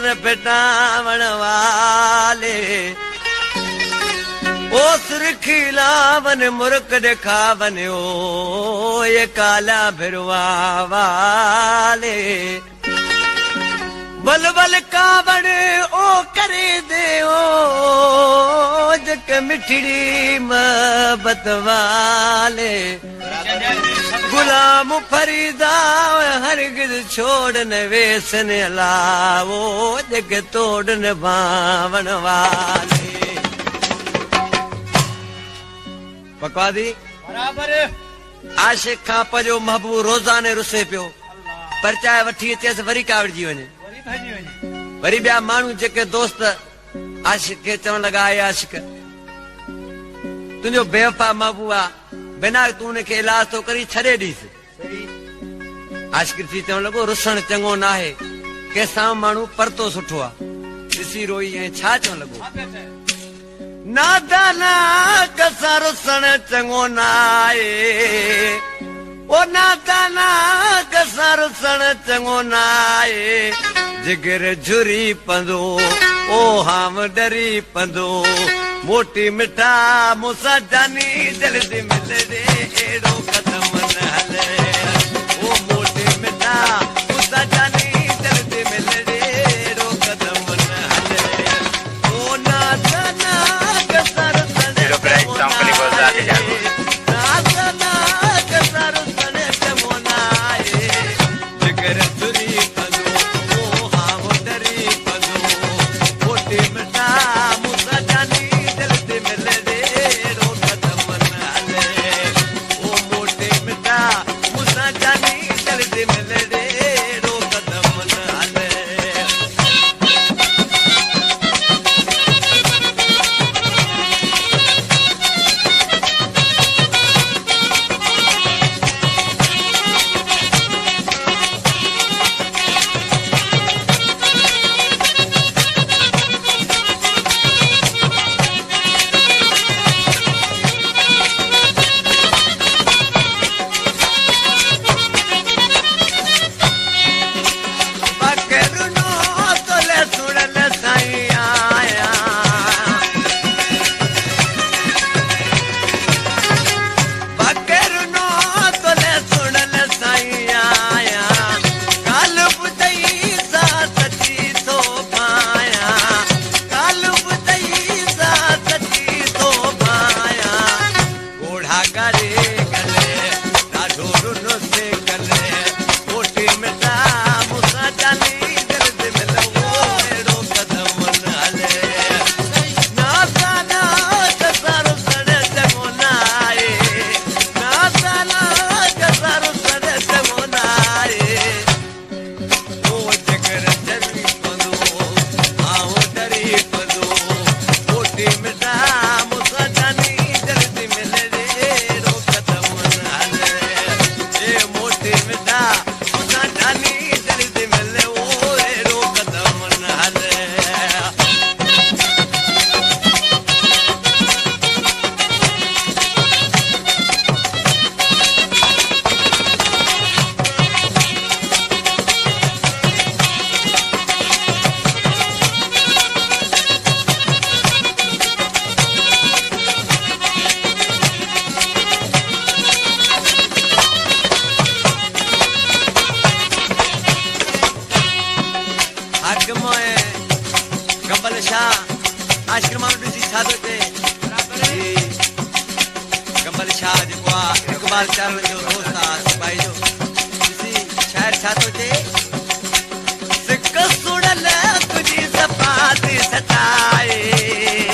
न पिटावण वाले ओ सुरखीला वन मुर्क दिखावन ओ ये काला भिरवा वाले बल बल कावड़ ओ करे दे ओ जक मिठड़ी मोहब्बत वाले गुलाम फरीदा हरगिज छोड़न वेसन अलावो जग तोड़न बावण वाले पकवादी बराबर आशिक खां पजो महबूब रोज़ाने रुसे पियो परचाए वठी अचेसि वरी कावड़जी वञे वरी ॿिया माण्हू जेके दोस्त आशिक खे चवण लॻा आहे आशिक तुंहिंजो बेवफा महबूब आहे बिना तूं हुनखे इलाज थो करी छॾे ॾीसि आशिक थी चवण लॻो रुसण चङो न आहे कंहिंसां माण्हू परतो सुठो आहे ॾिसी रोई ऐं छा चवण लॻो नादाना कसां रुसण चङो न आहे ओ नादाना कसां रुसण चङो न आहे जिगर झुरी पंदो ओ हाम डरी पंदो मोटी मिठा मूंसां जानी जल्दी मिले एड़ो कदम न हले ओ मोटी मिठा मूंसां जानी जल्दी मिले एड़ो कदम न हले ओ नादाना कसां रुसण चङो न आहे नादाना कसां रुसण चङो न आहे जिगर झुरी इकबाल चारण जो दोस्त आहे सिपाही जो शायर छा थो चए